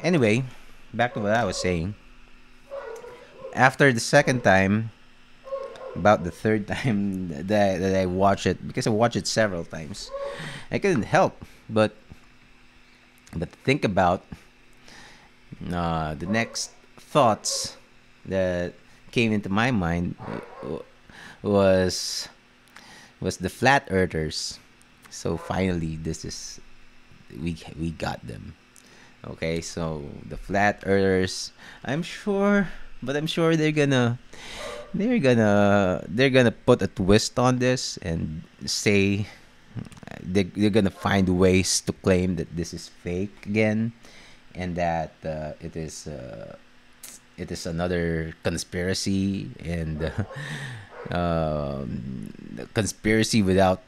Anyway, back to what I was saying. After the second time, about the third time that I watched it, because I watched it several times, I couldn't help but think about the next thoughts that came into my mind was the flat earthers. So finally, this is we got them. Okay, so the flat earthers, I'm sure, but I'm sure they're gonna put a twist on this and say they're gonna find ways to claim that this is fake again, and that it is another conspiracy, and conspiracy without,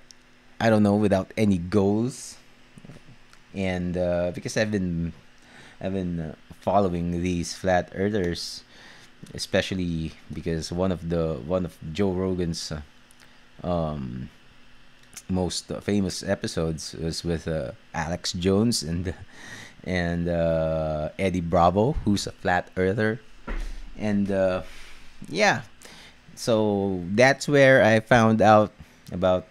I don't know, without any goals. And because I've been following these flat earthers, especially because one of Joe Rogan's um, most famous episodes was with Alex Jones and Eddie Bravo, who's a flat earther, and yeah, so that's where I found out about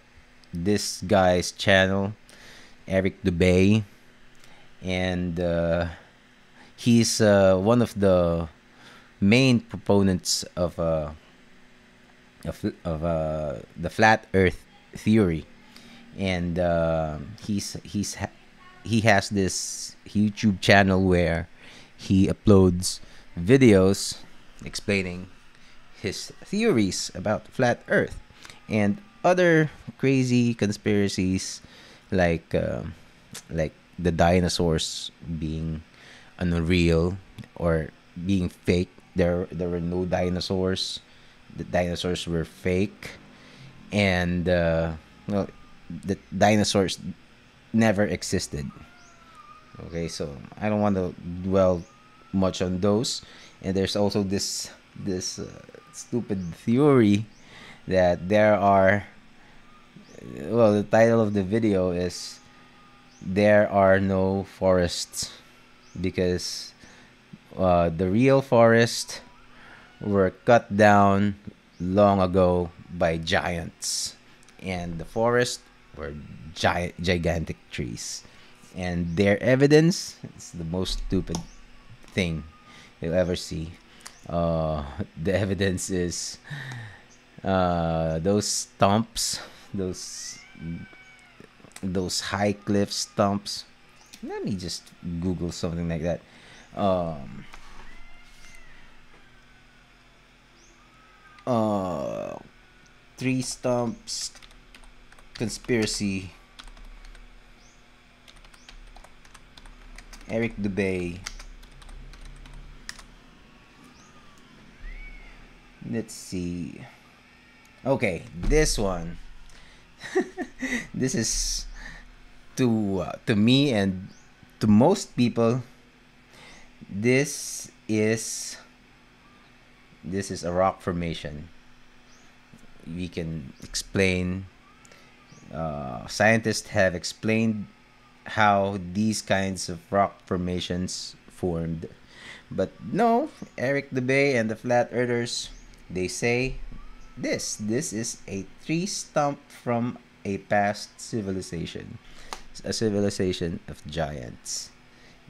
this guy's channel, Eric Dubay, and he's one of the main proponents of the flat Earth theory, and he has this YouTube channel where he uploads videos explaining his theories about flat Earth and other crazy conspiracies, like like the dinosaurs being unreal or being fake. There were no dinosaurs. The dinosaurs were fake, and well, the dinosaurs never existed. Okay, so I don't want to dwell much on those. And there's also this stupid theory that there are, well, the title of the video is "There Are No Forests," because the real forests were cut down long ago by giants, and the forests were gigantic trees. And their evidence is the most stupid thing you'll ever see. The evidence is those stumps, those high cliff stumps. Let me just Google something like that. Um, uh, Tree stumps conspiracy. Eric Dubay. Let's see. Okay, this one. This is to me and to most people. This is a rock formation. We can explain. Scientists have explained how these kinds of rock formations formed, but no, Eric Dubay and the flat earthers, they say this is a tree stump from a past civilization, a civilization of giants,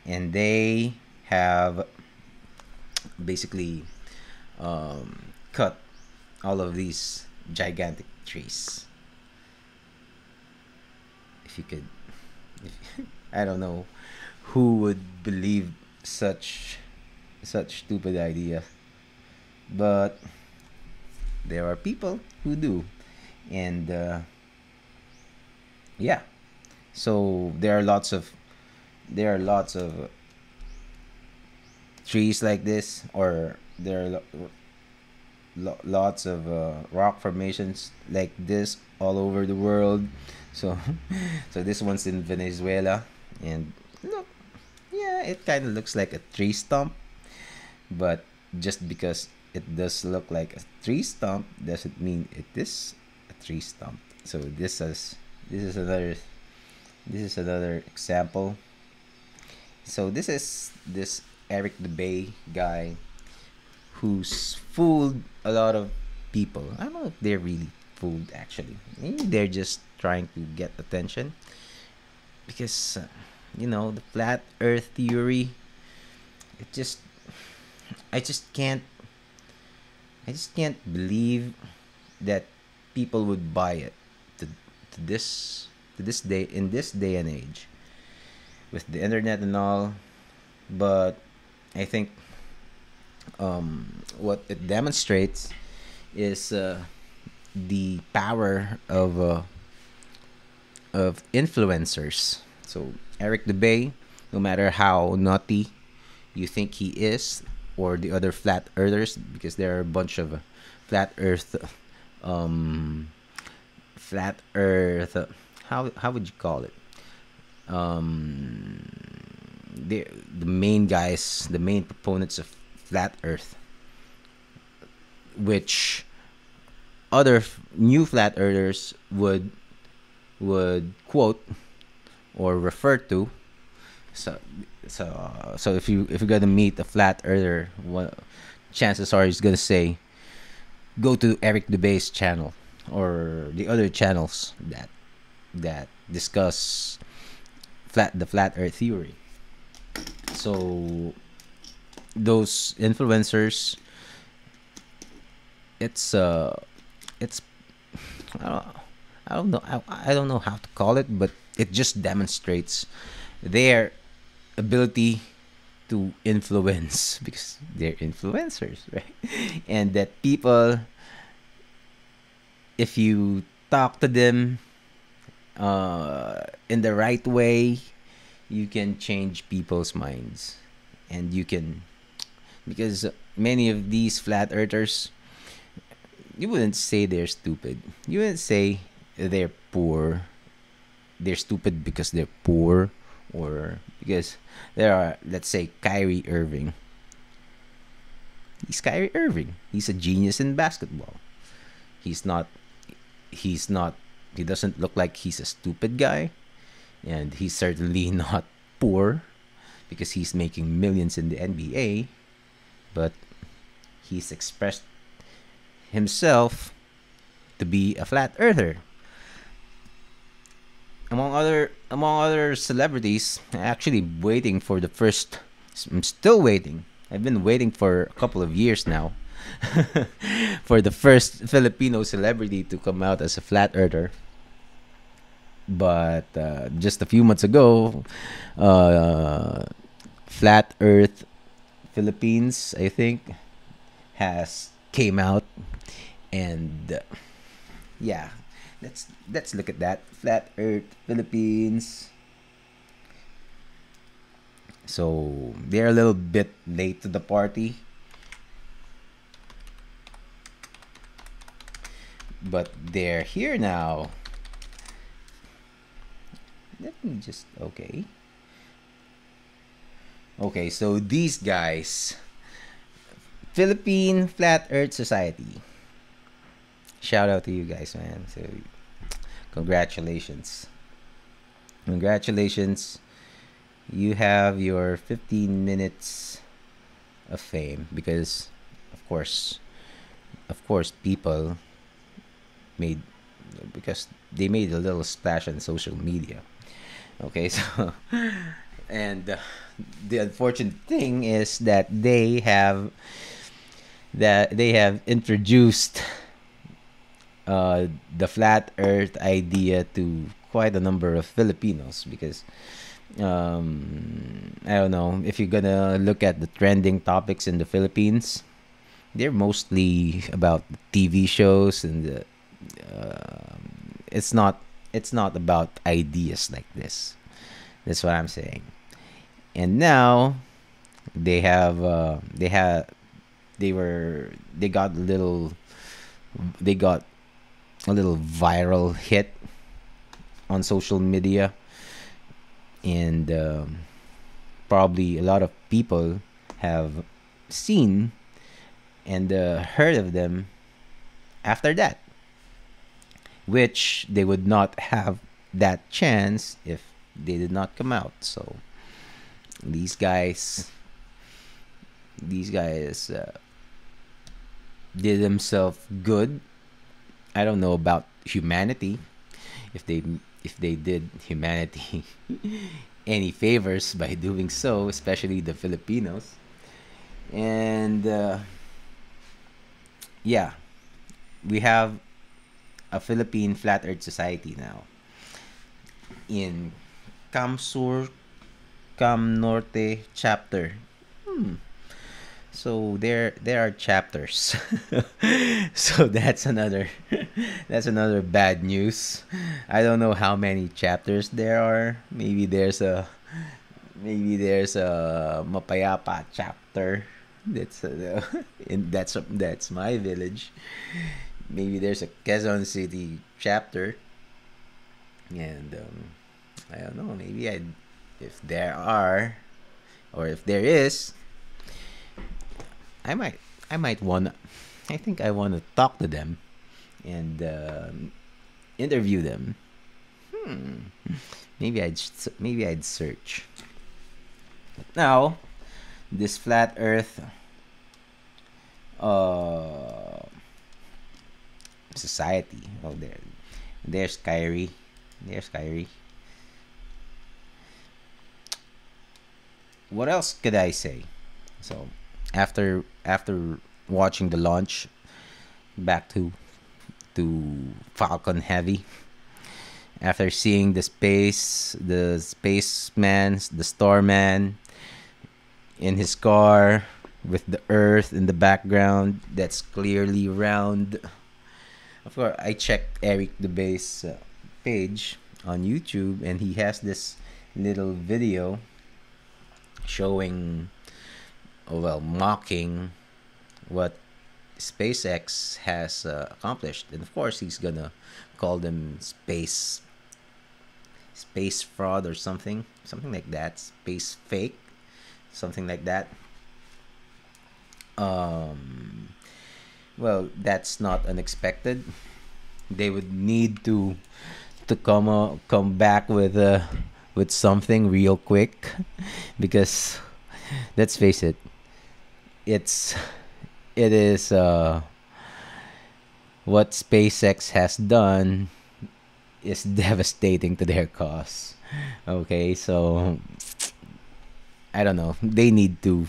and they have basically cut all of these gigantic trees. If you could, if, I don't know who would believe such stupid idea, but there are people who do, and yeah. So there are lots of trees like this, or there are lots of rock formations like this all over the world. So, so this one's in Venezuela, and look, yeah, it kind of looks like a tree stump, but just because it does look like a tree stump doesn't mean it is a tree stump. So this is another example, So this is this Eric the Bay guy who's fooled a lot of people. I don't know if they're really fooled actually. Maybe they're just trying to get attention because the flat Earth theory. It just I just can't I just can't believe that people would buy it to, to this to this day in this day and age with the internet and all. But I think what it demonstrates is the power of influencers. So Eric DeBay, no matter how naughty you think he is, or the other flat earthers, because there are a bunch of flat Earth, um, flat Earth. How would you call it? Um, the main guys, the main proponents of flat Earth, which other new flat earthers would quote or refer to. So so if you're gonna meet a flat earther, chances are he's gonna say, go to Eric DeBay's channel or the other channels that discuss the flat Earth theory. So those influencers, it's it's I don't, I don't know I don't know how to call it, but it just demonstrates their ability to influence because they're influencers, right? And that people, if you talk to them in the right way, you can change people's minds, and you can because many of these flat earthers, you wouldn't say they're stupid. You wouldn't say they're poor. They're stupid because they're poor, or because there are, let's say, Kyrie Irving. He's Kyrie Irving. He's a genius in basketball. He's not. He's not. He doesn't look like he's a stupid guy, and he's certainly not poor because he's making millions in the NBA. But he's expressed himself to be a flat earther. Among other celebrities, actually waiting for the first. I'm still waiting. I've been waiting for a couple of years now for the first Filipino celebrity to come out as a flat earther. But just a few months ago, uh, Flat Earth Philippines, I think, has came out, and yeah, let's look at that Flat Earth Philippines. So they're a little bit late to the party, but they're here now. Let me just okay. So these guys, Philippine Flat Earth Society. Shout out to you guys, man. So congratulations, congratulations. You have your 15 minutes of fame because, of course, people made because they made a little splash on social media. Okay, so and the unfortunate thing is that they have introduced the flat Earth idea to quite a number of Filipinos because I don't know if you're gonna look at the trending topics in the Philippines, they're mostly about TV shows and it's not about ideas like this. That's what I'm saying. And now they have they got a little viral hit on social media, and probably a lot of people have seen and heard of them after that, which they would not have that chance if they did not come out. So These guys, these guys did themselves good. I don't know about humanity, if they did humanity any favors by doing so, especially the Filipinos. And yeah, we have a Philippine Flat Earth Society now in Kamsur Cam Norte chapter. Hmm. So there are chapters. So that's another bad news. I don't know how many chapters there are. Maybe there's a Mapayapa chapter. That's my village. Maybe there's a Quezon City chapter, and I don't know. Maybe I, if there are, or if there is, I might I might wanna. I think I wanna talk to them and interview them. Hmm. Maybe I'd search now. This flat Earth uh society. Oh, there's Kyrie. There's Kyrie. What else could I say? So after watching the launch, back to Falcon Heavy. After seeing the spaceman, the Starman in his car with the Earth in the background, that's clearly round. Of course, I checked Eric DeBay's page on YouTube, and he has this little video showing, oh, well, mocking what SpaceX has accomplished, and of course he's gonna call them space fraud or something like that, space fake, something like that. Um, well, that's not unexpected. They would need to come back with something real quick, because let's face it, it's it is what SpaceX has done is devastating to their cause. Okay, so I don't know. They need to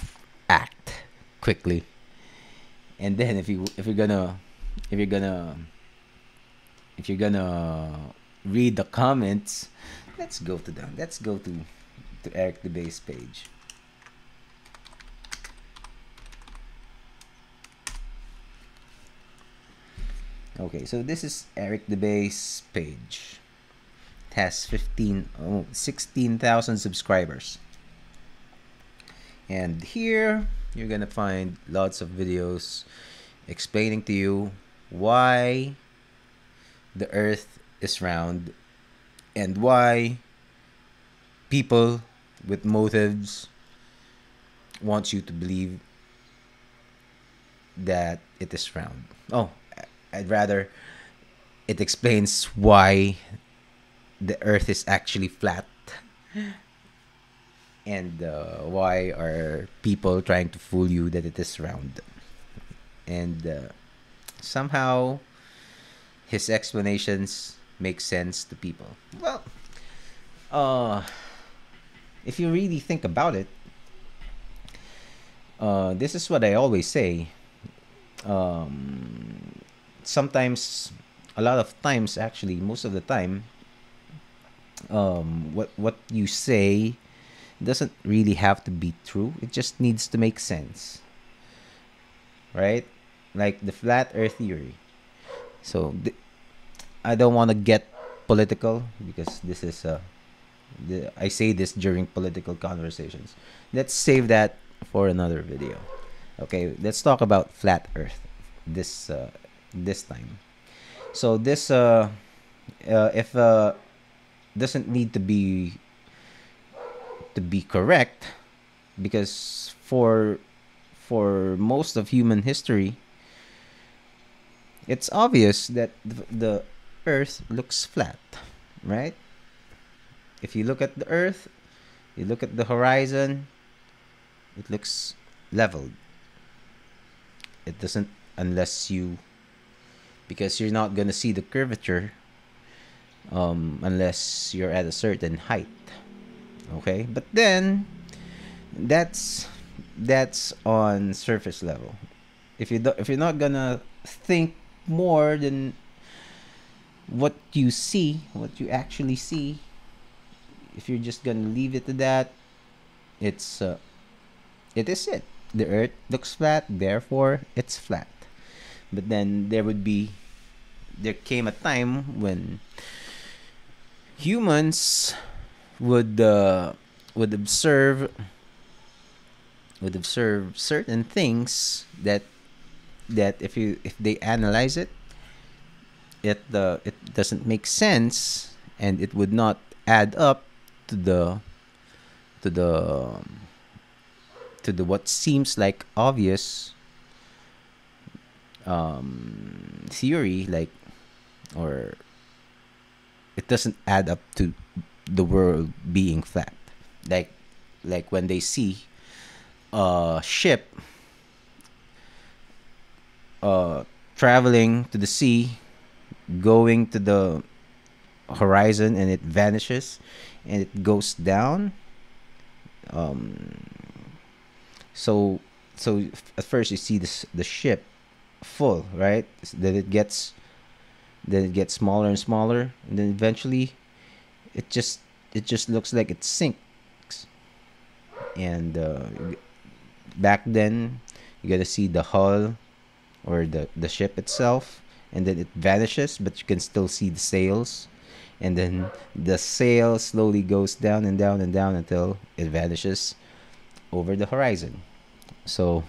act quickly, and then if you're gonna if you're gonna read the comments, let's go to them. Let's go to Eric DeBay's page. Okay, so this is Eric DeBay's page. It has 16,000 subscribers. And here you're gonna find lots of videos explaining to you why the earth is round, and why people with motives want you to believe that it is round. Oh, I'd rather it explains why the earth is actually flat, and why are people trying to fool you that it is round. And somehow his explanations make sense to people. Well, uh, if you really think about it, this is what I always say. Sometimes, a lot of times, actually, most of the time, what you say doesn't really have to be true. It just needs to make sense, right? Like the flat Earth theory. So I don't want to get political, because this is I say this during political conversations. Let's save that for another video. Okay, let's talk about flat Earth this time. So this if doesn't need to be correct, because for most of human history, it's obvious that the Earth looks flat, right? If you look at the Earth, You look at the horizon, it looks leveled. It doesn't, unless you, because you're not gonna see the curvature unless you're at a certain height. Okay, but then that's that's on surface level. If you're not gonna think more than what you see, what you actually see, if you're just gonna leave it to that, it's it is it. The Earth looks flat, therefore it's flat. But then there came a time when humans would uh, would observe would observe certain things that if they analyze it, it doesn't make sense, and it would not add up to to the the what seems like obvious theory, like, or it doesn't add up to the world being flat. Like when they see a ship uh traveling to the sea, going to the horizon, and it vanishes and it goes down. um so at first you see the ship full, right? Then it gets smaller and smaller, and then eventually it just it just looks like it sinks. And back then you gotta see the hull, or the ship itself, and then it vanishes, but you can still see the sails, and then the sail slowly goes down and down and down until it vanishes over the horizon. So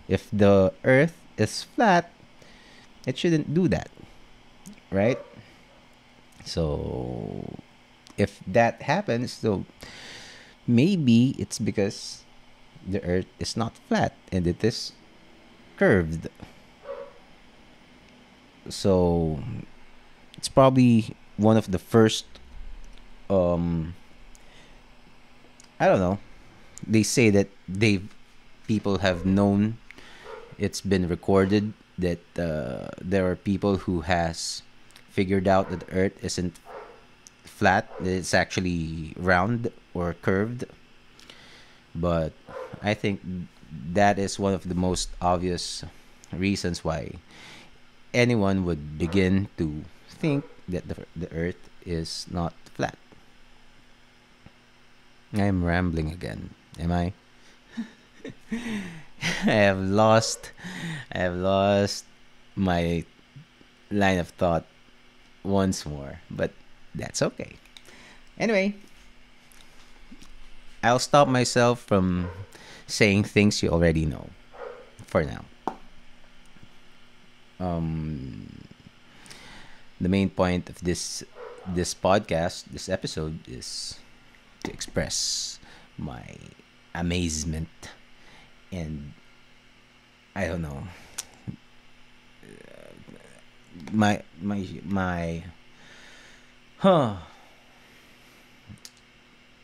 if the earth is flat, it shouldn't do that, right? So if that happens, so maybe it's because the earth is not flat and it is curved. So it's probably one of the first, um I don't know. They say that people have known, it's been recorded that there are people who has figured out that the earth isn't flat, that it's actually round or curved. But I think that is one of the most obvious reasons why anyone would begin to think that the earth is not flat. I'm rambling again, am I? I have lost my line of thought once more, but that's okay. Anyway, I'll stop myself from saying things you already know for now. Um, the main point of this podcast, this episode, is to express my amazement and, I don't know, my huh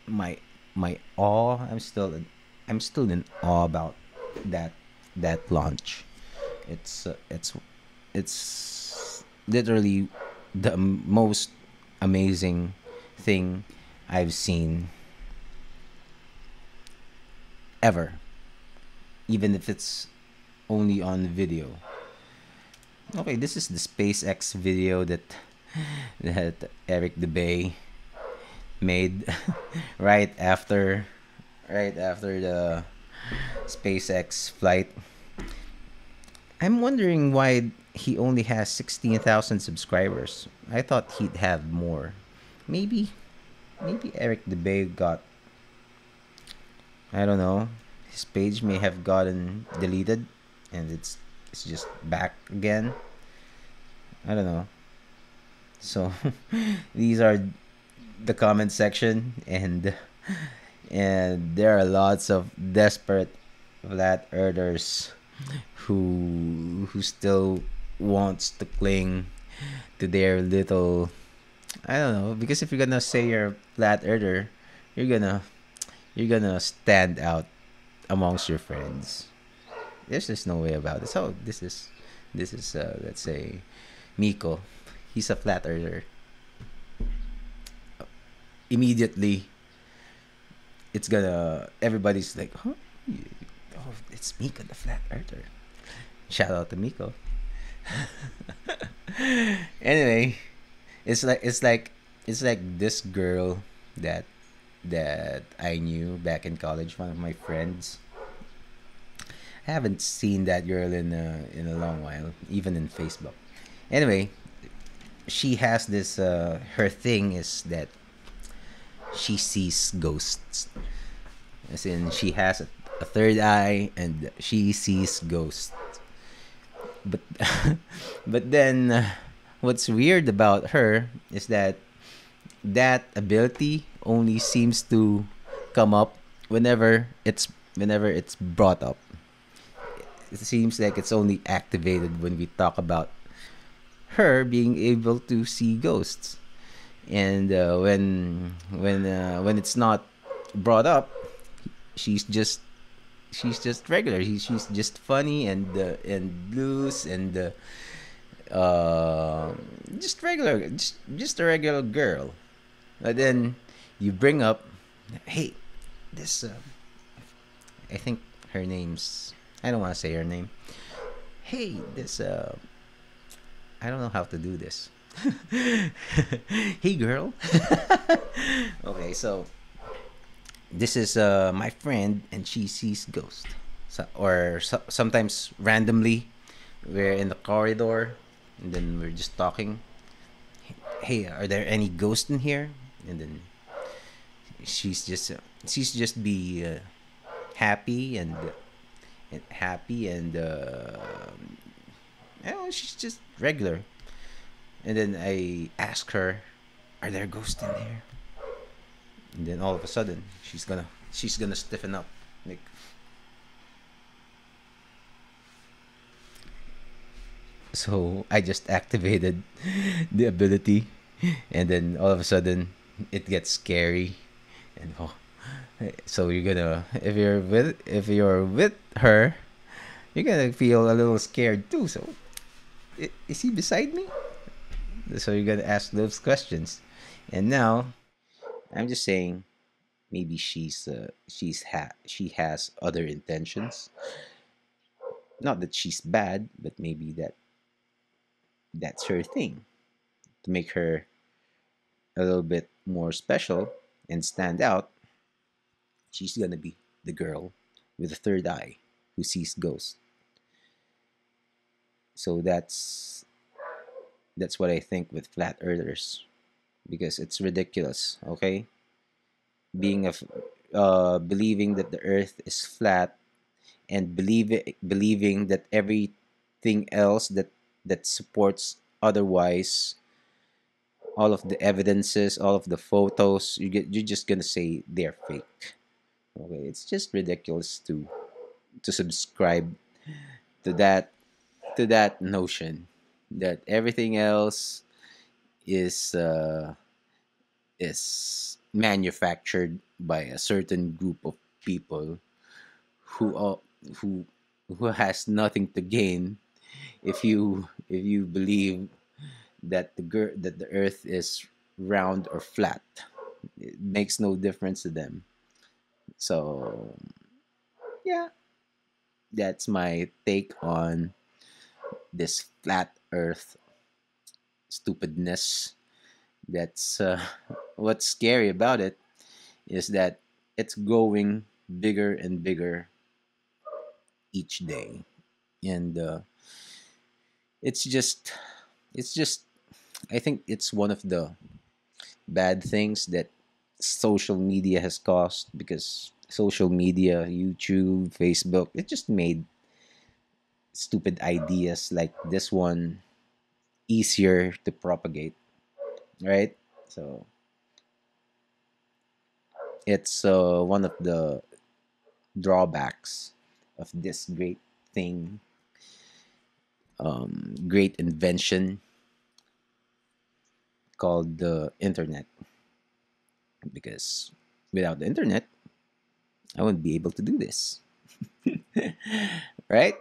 my my awe. I'm still in awe about that launch. It's literally the most amazing thing I've seen ever, even if it's only on video. Okay, this is the SpaceX video that Eric DeBay made right after the SpaceX flight. I'm wondering why he only has 16,000 subscribers. I thought he'd have more. Maybe Eric DeBay got, I don't know, his page may have gotten deleted and it's just back again. I don't know. So these are the comment section, and there are lots of desperate flat earthers who still wants to cling to their little, I don't know, because if you're gonna say you're a flat earther, you're gonna you're gonna stand out amongst your friends. There's just no way about it. So this is let's say Miko. He's a flat earther. Immediately, it's gonna everybody's like, huh? Oh, it's Miko the flat earther. Shout out to Miko. Anyway, it's like this girl that that I knew back in college. One of my friends. I haven't seen that girl in a long while, even in Facebook. Anyway, she has this. Her thing is that she sees ghosts. As in, she has a third eye and she sees ghosts. But but then, what's weird about her is that that ability only seems to come up whenever it's brought up. It seems like it's only activated when we talk about her being able to see ghosts, and when it's not brought up, she's just she's just regular. She's just funny and loose and uh, just regular, just a regular girl. But then you bring up, hey, this. I think her name's. I don't want to say her name. Hey, this. I don't know how to do this. Hey, girl. Okay, so this is my friend, and she sees ghosts. Sometimes randomly, we're in the corridor, and then we're just talking. Hey, are there any ghosts in here? And then she's just be happy and happy and she's just regular. And then I ask her, "Are there ghosts in there?" And then all of a sudden, she's gonna stiffen up. Like, so I just activated the ability, and then all of a sudden, it gets scary, and oh, so you're gonna if you're with her, you're gonna feel a little scared too. So is he beside me? So you're gonna ask those questions, and now I'm just saying maybe she has other intentions. Not that she's bad, but maybe that's her thing to make her a little bit more special and stand out. She's gonna be the girl with the third eye who sees ghosts. So that's what I think with flat earthers, because it's ridiculous. Okay, being believing that the earth is flat, and believing that everything else that supports otherwise, all of the evidences, all of the photos, you're just gonna say they're fake. Okay, it's just ridiculous to subscribe to that notion that everything else is manufactured by a certain group of people who are, who who has nothing to gain if you believe that the earth is round or flat. It makes no difference to them. So yeah, that's my take on this flat earth stupidness. That's what's scary about it is that it's growing bigger and bigger each day, and it's just it's just I think it's one of the bad things that social media has caused, because social media, YouTube, Facebook, it just made stupid ideas like this one easier to propagate, right? So it's one of the drawbacks of this great thing, great invention called the internet. Because without the internet, I wouldn't be able to do this. Right?